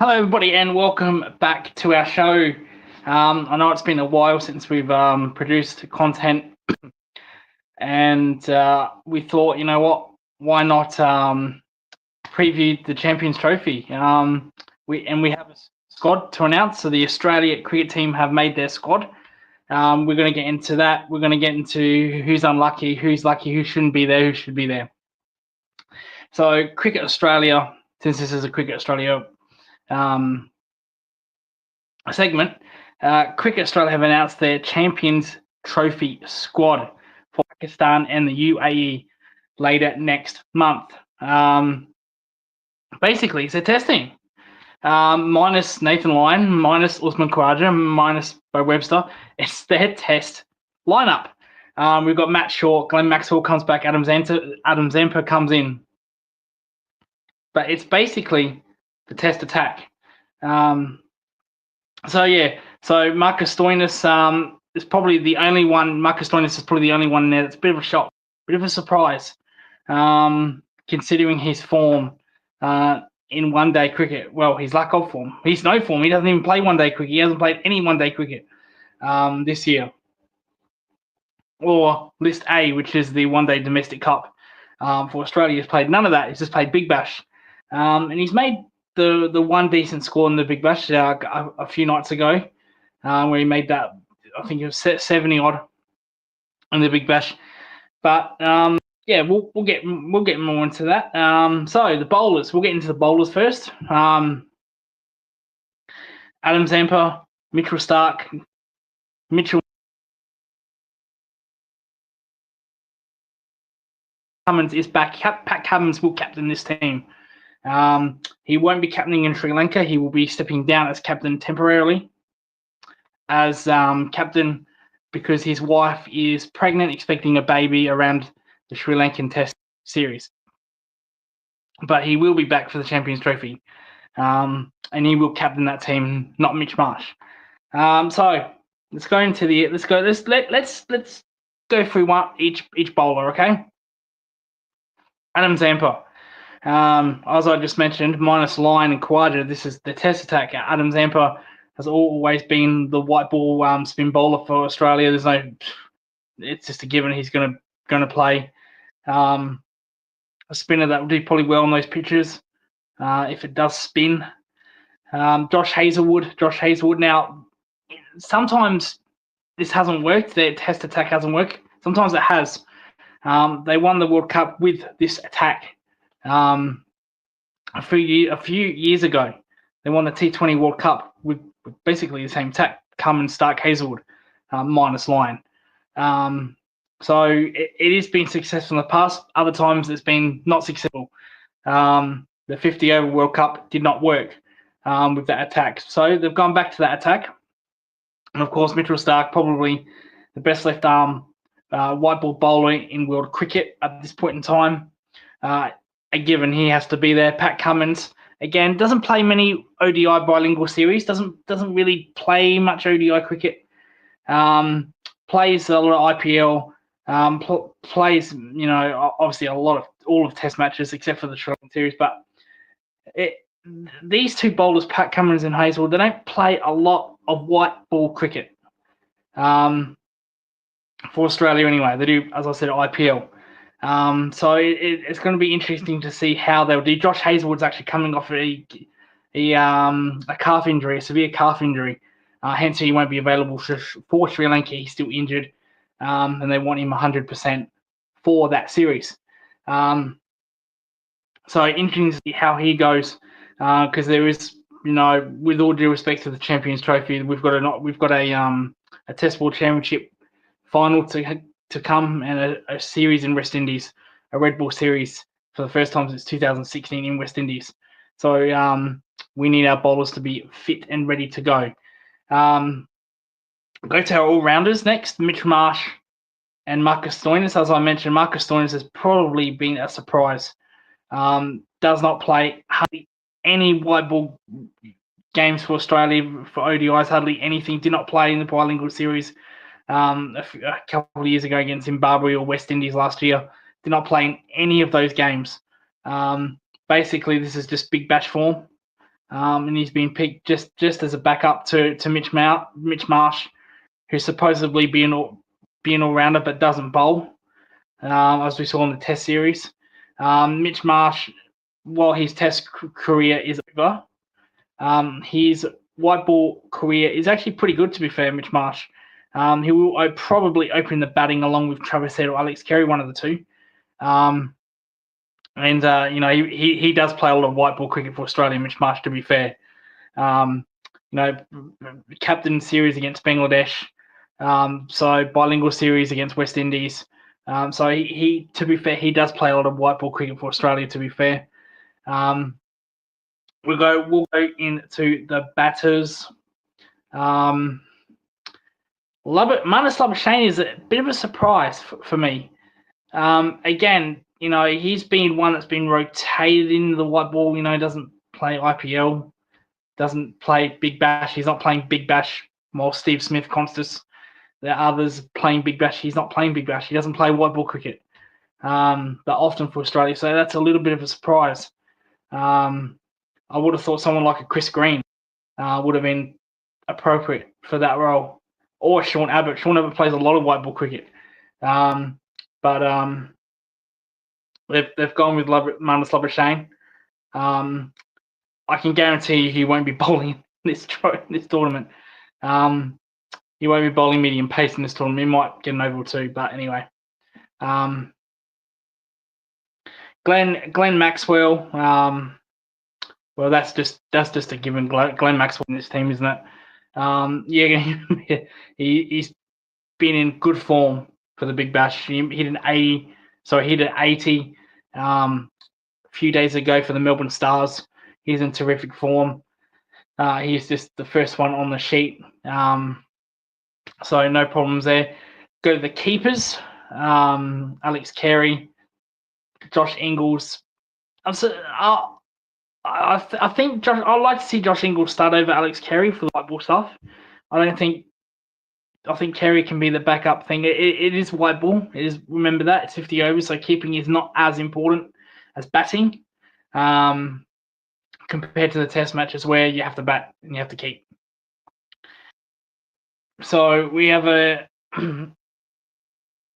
Hello, everybody, and welcome back to our show. I know it's been a while since we've produced content, and we thought, you know what, why not preview the Champions Trophy? We have a squad to announce. So the Australia cricket team have made their squad. We're going to get into that. We're going to get into who's unlucky, who's lucky, who shouldn't be there, who should be there. So Cricket Australia, since this is a Cricket Australia segment, Cricket Australia have announced their Champions Trophy squad for Pakistan and the UAE later next month. Basically, it's a testing. Minus Nathan Lyon, minus Usman Khawaja, minus Bo Webster. It's their test lineup. We've got Matt Short, Glenn Maxwell comes back, Adam Zampa comes in. But it's basically the test attack. So Marcus Stoinis is probably the only one. Marcus Stoinis is probably the only one there that's a bit of a shock, bit of a surprise, considering his form in one-day cricket. Well, his lack of form. He's no form. He doesn't even play one-day cricket. He hasn't played any one-day cricket this year. Or List A, which is the one-day domestic cup for Australia. He's played none of that. He's just played Big Bash. And he's made the one decent score in the Big Bash a few nights ago, where he made that, I think it was 70 odd in the Big Bash. But we'll get more into that. So the bowlers, we'll get into the bowlers first. Adam Zampa, Mitchell Starc, Mitchell Cummins is back. Pat Cummins will captain this team. He won't be captaining in Sri Lanka. He will be stepping down as captain temporarily as captain because his wife is pregnant, expecting a baby around the Sri Lankan Test series. But he will be back for the Champions Trophy, and he will captain that team, not Mitch Marsh. So let's go into the let's go through each bowler, okay? Adam Zampa. As I just mentioned, minus Lyon and Khawaja, this is the test attack. Adam Zampa has always been the white ball spin bowler for Australia. It's just a given he's going to play. A spinner that will do probably well on those pitches if it does spin. Josh Hazlewood. Now, sometimes this hasn't worked. Their test attack hasn't worked. Sometimes it has. They won the World Cup with this attack. A few years ago, they won the T20 World Cup with basically the same attack: Cummins, Starc, Hazlewood, minus Lyon. So it has been successful in the past. Other times it's been not successful. The 50 over World Cup did not work with that attack. So they've gone back to that attack. And of course, Mitchell Starc, probably the best left arm white ball bowler in world cricket at this point in time. A given he has to be there. Pat Cummins, again, doesn't play many ODI bilingual series, doesn't really play much ODI cricket. Plays a lot of IPL, plays, obviously all of Test matches except for the Sri Lankan series. But these two bowlers, Pat Cummins and Hazlewood, they don't play a lot of white ball cricket. For Australia anyway, they do, as I said, IPL. So it's going to be interesting to see how they'll do. Josh Hazlewood's actually coming off a calf injury, a severe calf injury. Hence, he won't be available for Sri Lanka. He's still injured, and they want him 100% for that series. So interesting to see how he goes, because there is, with all due respect to the Champions Trophy, we've got a Test World Championship final to come, and a series in West Indies, a Red Bull series for the first time since 2016 in West Indies. So we need our bowlers to be fit and ready to go. Go to our all-rounders next, Mitch Marsh and Marcus Stoinis. As I mentioned, Marcus Stoinis has probably been a surprise. Does not play hardly any white ball games for Australia, for ODIs, hardly anything. Did not play in the bilingual series a couple of years ago against Zimbabwe or West Indies last year. Did not play in any of those games. Basically, this is just Big Bash form. and he's been picked just as a backup to Mitch Marsh, who's supposedly being all rounder but doesn't bowl, as we saw in the Test series. Mitch Marsh, while his Test career is over, his white ball career is actually pretty good, to be fair. Mitch Marsh, he will probably open the batting along with Travis Head or Alex Carey, one of the two. And he does play a lot of white ball cricket for Australia, Mitch Marsh, to be fair. Captain series against Bangladesh, so bilingual series against West Indies. So he, to be fair, he does play a lot of white ball cricket for Australia, to be fair. We'll go into the batters. Marnus Labuschagne is a bit of a surprise for me. Again, he's been one that's been rotated into the white ball. Doesn't play IPL, doesn't play Big Bash. He's not playing Big Bash. While Steve Smith, Constas, the others playing Big Bash, he's not playing Big Bash. He doesn't play white ball cricket that often for Australia. So that's a little bit of a surprise. I would have thought someone like a Chris Green would have been appropriate for that role, or Sean Abbott. Sean Abbott plays a lot of white ball cricket, but they've gone with Marnus Labuschagne. I can guarantee you he won't be bowling this tournament. He won't be bowling medium pace in this tournament. He might get an over or two, but anyway. Glenn Maxwell. Well, that's just a given. Glenn Maxwell in this team, isn't it? He's been in good form for the Big Bash. He hit an 80. So he hit an 80 a few days ago for the Melbourne Stars. He's in terrific form. He's just the first one on the sheet. So no problems there. Go to the keepers. Alex Carey, Josh Ingles. I think I'd like to see Josh Ingles start over Alex Carey for the white ball stuff. I think Carey can be the backup thing. It is white ball. Remember that it's 50 overs, so keeping is not as important as batting, compared to the Test matches where you have to bat and you have to keep. So we have a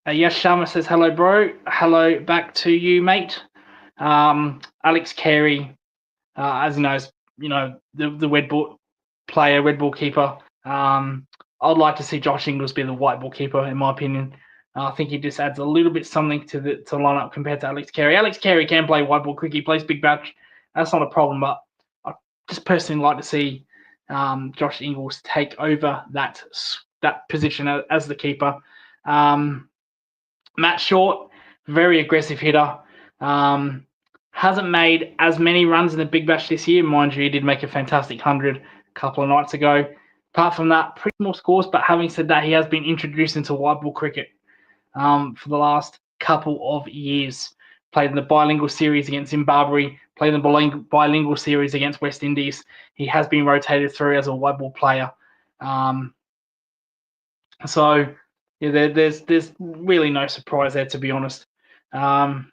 Yash Sharma says hello, bro. Hello back to you, mate. Alex Carey, as you know, the red ball player, red ball keeper. I'd like to see Josh Ingles be the white ball keeper, in my opinion. I think he just adds a little bit something to the lineup compared to Alex Carey. Alex Carey can play white ball cricket. He plays Big Bash. That's not a problem, but I just personally like to see Josh Ingles take over that position as the keeper. Matt Short, very aggressive hitter. Hasn't made as many runs in the Big Bash this year. Mind you, he did make a fantastic 100 a couple of nights ago. Apart from that, pretty small scores. But having said that, he has been introduced into white ball cricket for the last couple of years. Played in the bilingual series against Zimbabwe. Played in the bilingual series against West Indies. He has been rotated through as a white ball player. So yeah, there's really no surprise there, to be honest. Got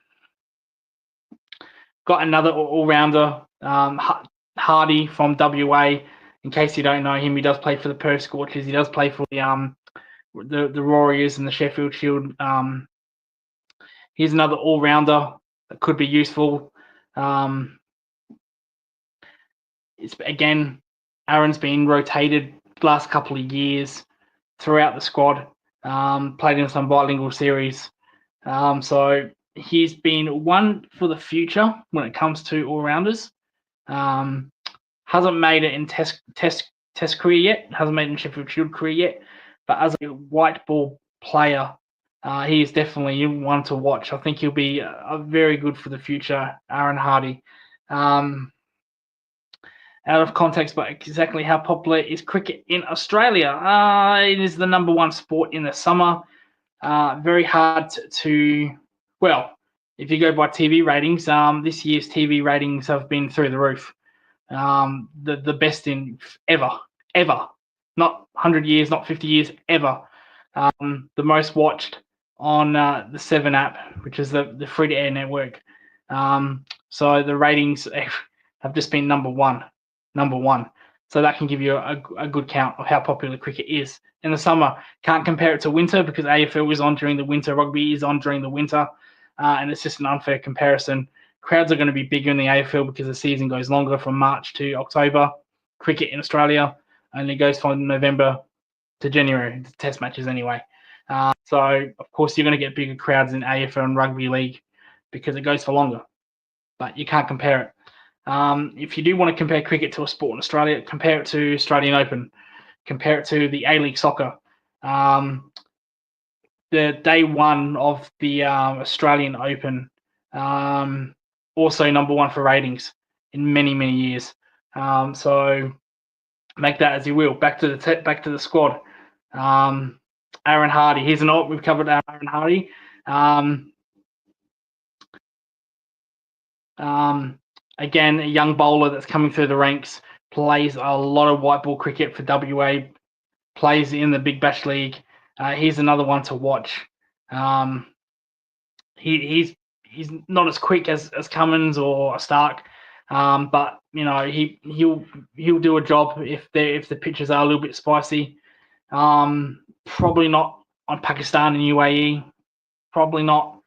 another all-rounder, Hardy from WA. In case you don't know him, he does play for the Perth Scorchers. He does play for the Warriors and the Sheffield Shield. He's another all-rounder that could be useful. Aaron's been rotated the last couple of years throughout the squad. Played in some bilingual series. So he's been one for the future when it comes to all-rounders. Hasn't made it in test career yet. Hasn't made it in Sheffield Shield career yet. But as a white ball player, he is definitely one to watch. I think he'll be a very good for the future, Aaron Hardy. Out of context, but exactly how popular is cricket in Australia? It is the number one sport in the summer. Very hard well, if you go by TV ratings, this year's TV ratings have been through the roof. The best in ever. Not 100 years, not 50 years, ever. The most watched on the 7 app, which is the free-to-air network. So the ratings have just been number one. number one. So that can give you a good count of how popular cricket is. In the summer, can't compare it to winter because AFL is on during the winter, rugby is on during the winter, and it's just an unfair comparison. Crowds are going to be bigger in the AFL because the season goes longer from March to October. Cricket in Australia only goes from November to January, test matches anyway. So, of course, you're going to get bigger crowds in AFL and rugby league because it goes for longer, but you can't compare it. If you do want to compare cricket to a sport in Australia, compare it to Australian Open, compare it to the A-League soccer. The day one of the Australian Open, also number one for ratings in many, many years. So make that as you will. Back to the squad. Aaron Hardy. Here's an alt. We've covered Aaron Hardy. Again, a young bowler that's coming through the ranks, plays a lot of white ball cricket for WA, plays in the Big Bash League. He's another one to watch. He's not as quick as Cummins or Stark, but he'll do a job if the pitches are a little bit spicy. Probably not on Pakistan and UAE. Probably not.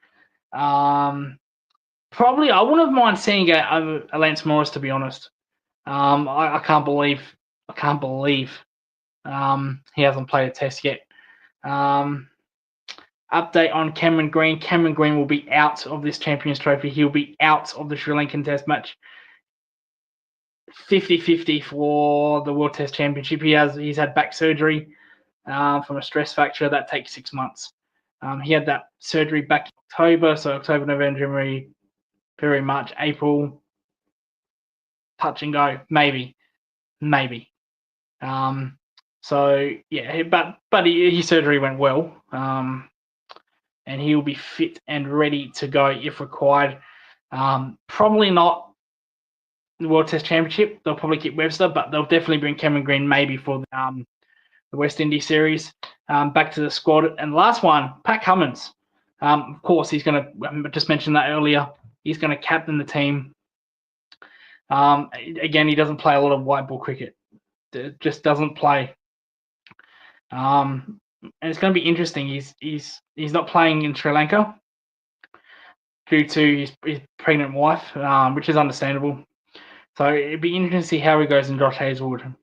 Probably I wouldn't mind seeing a Lance Morris, to be honest. I can't believe he hasn't played a test yet. Update on Cameron Green. Cameron Green will be out of this Champions Trophy. He'll be out of the Sri Lankan Test match. 50-50 for the World Test Championship. He's had back surgery from a stress fracture that takes 6 months. He had that surgery back in October, so October, November, January, February, March, April. Touch and go, maybe. So yeah, but his surgery went well, and he'll be fit and ready to go if required. Probably not the World Test Championship. They'll probably keep Webster, but they'll definitely bring Cameron Green maybe for the West Indies series. Back to the squad, and last one, Pat Cummins. Of course, he's going to. I just mentioned that earlier. He's going to captain the team. Again, he doesn't play a lot of white ball cricket. It just doesn't play. And it's going to be interesting. He's not playing in Sri Lanka due to his pregnant wife, which is understandable. So it'd be interesting to see how he goes in Josh Hazlewood.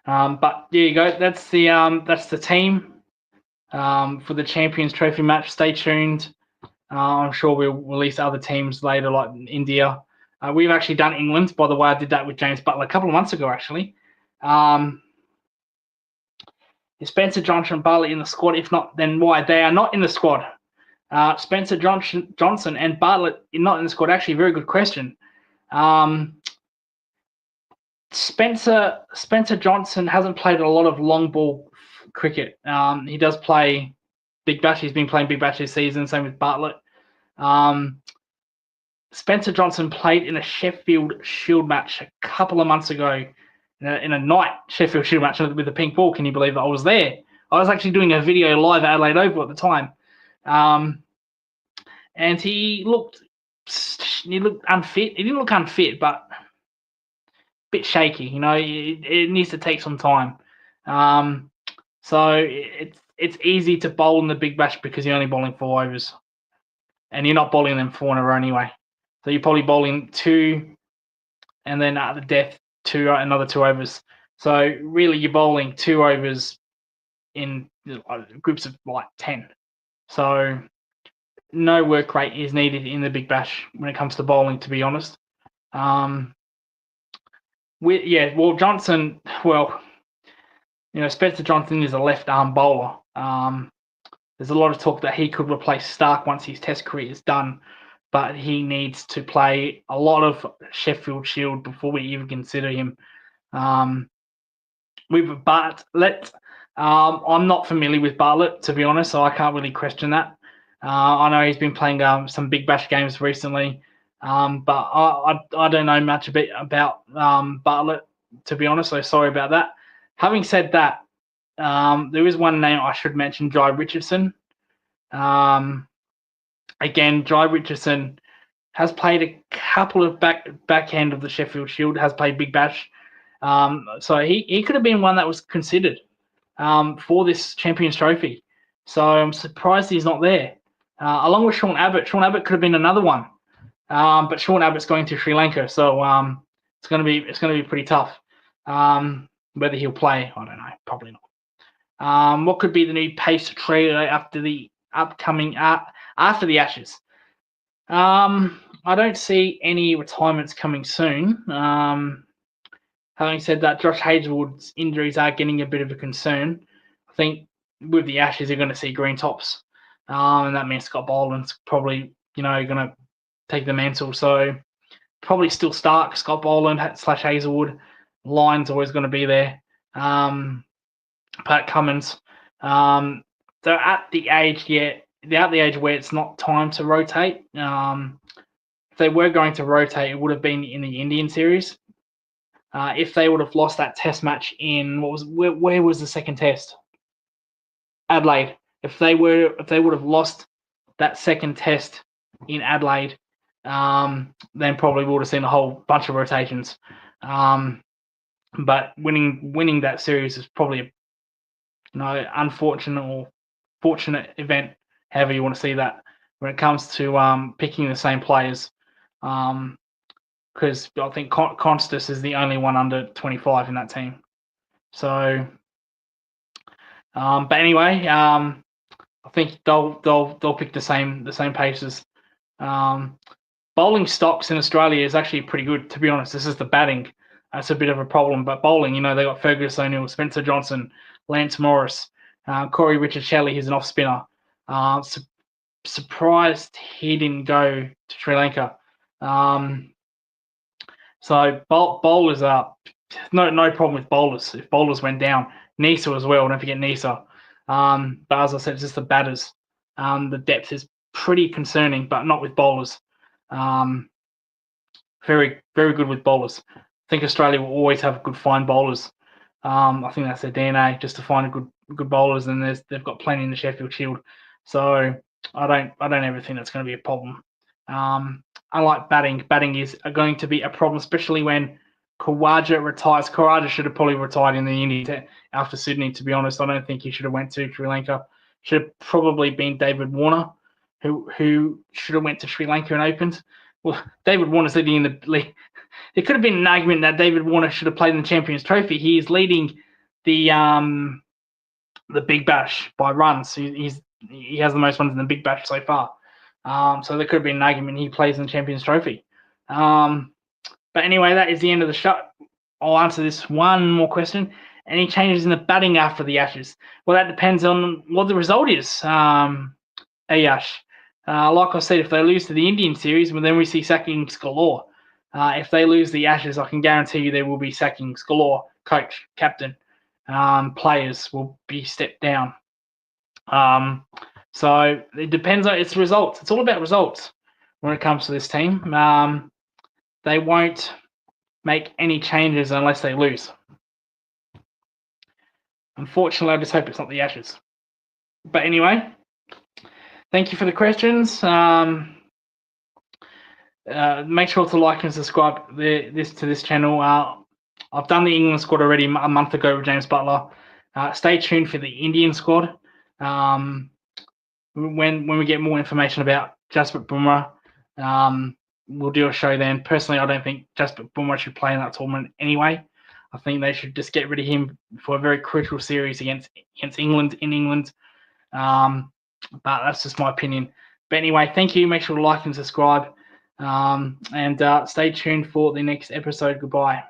But there you go. That's the team for the Champions Trophy match. Stay tuned. I'm sure we'll release other teams later, like India. We've actually done England, by the way. I did that with James Butler a couple of months ago, actually. Is Spencer Johnson and Bartlett in the squad? If not, then why? They are not in the squad. Spencer Johnson and Bartlett not in the squad. Actually, very good question. Spencer Johnson hasn't played a lot of long ball cricket. He does play Big Bash. He's been playing Big Bash this season. Same with Bartlett. Spencer Johnson played in a Sheffield Shield match a couple of months ago. In a night Sheffield Shield match with the pink ball. Can you believe that? I was there? I was actually doing a video live at Adelaide Oval at the time. And he looked unfit. He didn't look unfit, but a bit shaky. It needs to take some time. So it's easy to bowl in the Big Bash because you're only bowling 4 overs. And you're not bowling them 4 in a row anyway. So you're probably bowling 2 and then at the death, another 2 overs. So really you're bowling 2 overs in groups of like 10. So no work rate is needed in the Big Bash when it comes to bowling, to be honest. Johnson, Spencer Johnson is a left arm bowler. There's a lot of talk that he could replace Stark once his test career is done, but he needs to play a lot of Sheffield Shield before we even consider him. With Bartlett, I'm not familiar with Bartlett, to be honest, so I can't really question that. I know he's been playing some Big Bash games recently, but I don't know much about Bartlett, to be honest, so sorry about that. Having said that, there is one name I should mention, Jai Richardson. Again, Jai Richardson has played a couple of back end of the Sheffield Shield, has played Big Bash. So he could have been one that was considered for this Champions Trophy. So I'm surprised he's not there. Along with Sean Abbott. Sean Abbott could have been another one. But Sean Abbott's going to Sri Lanka, so it's going to be pretty tough. Whether he'll play, I don't know. Probably not. What could be the new pace trio after the after the Ashes? I don't see any retirements coming soon. Having said that, Josh Hazlewood's injuries are getting a bit of a concern. I think with the Ashes, you're going to see green tops, and that means Scott Boland's probably going to take the mantle. So probably still Stark, Scott Boland / Hazlewood. Line's always going to be there. Pat Cummins. They're at the age where it's not time to rotate. If they were going to rotate, it would have been in the Indian series. If they would have lost that Test match in where was the second Test? Adelaide. If they would have lost that second Test in Adelaide, then probably we would have seen a whole bunch of rotations. But winning that series is probably unfortunate or fortunate event, however you want to see that, when it comes to picking the same players. Because I think Constas is the only one under 25 in that team. So, but anyway, I think they'll pick the same paces. Bowling stocks in Australia is actually pretty good, to be honest. This is the batting. That's a bit of a problem. But bowling, they got Fergus O'Neill, Spencer Johnson, Lance Morris, Corey Richard Shelley, who's an off spinner. Surprised he didn't go to Sri Lanka. So bowlers are no problem with bowlers. If bowlers went down, Nisa as well. Don't forget Nisa. But as I said, it's just the batters. The depth is pretty concerning, but not with bowlers. Very, very good with bowlers. I think Australia will always have good fine bowlers. I think that's their DNA, just to find good bowlers, and they've got plenty in the Sheffield Shield. So I don't ever think that's going to be a problem. Unlike batting is going to be a problem, especially when Khawaja retires. Khawaja should have probably retired in the India after Sydney, to be honest. I don't think he should have went to Sri Lanka. Should have probably been David Warner, who should have went to Sri Lanka and opened. Well, David Warner's leading in the league. There could have been an argument that David Warner should have played in the Champions Trophy. He is leading the Big Bash by runs. He has the most runs in the Big Bash so far. So there could have been an argument he plays in the Champions Trophy. But anyway, that is the end of the show. I'll answer this one more question. Any changes in the batting after the Ashes? Well, that depends on what the result is, Ayash. Like I said, if they lose to the Indian series, well, then we see sackings galore. If they lose the Ashes, I can guarantee you there will be sackings galore. Coach, captain, players will be stepped down. So it depends on its results. It's all about results when it comes to this team. They won't make any changes unless they lose. Unfortunately, I just hope it's not the Ashes. But anyway, thank you for the questions. Make sure to like and subscribe to this channel. I've done the England squad already a month ago with James Butler. Stay tuned for the Indian squad. When we get more information about Jasprit Bumrah, we'll do a show then. Personally, I don't think Jasprit Bumrah should play in that tournament anyway. I think they should just get rid of him for a very crucial series against England in England. But that's just my opinion. But anyway, thank you. Make sure to like and subscribe. And stay tuned for the next episode. Goodbye.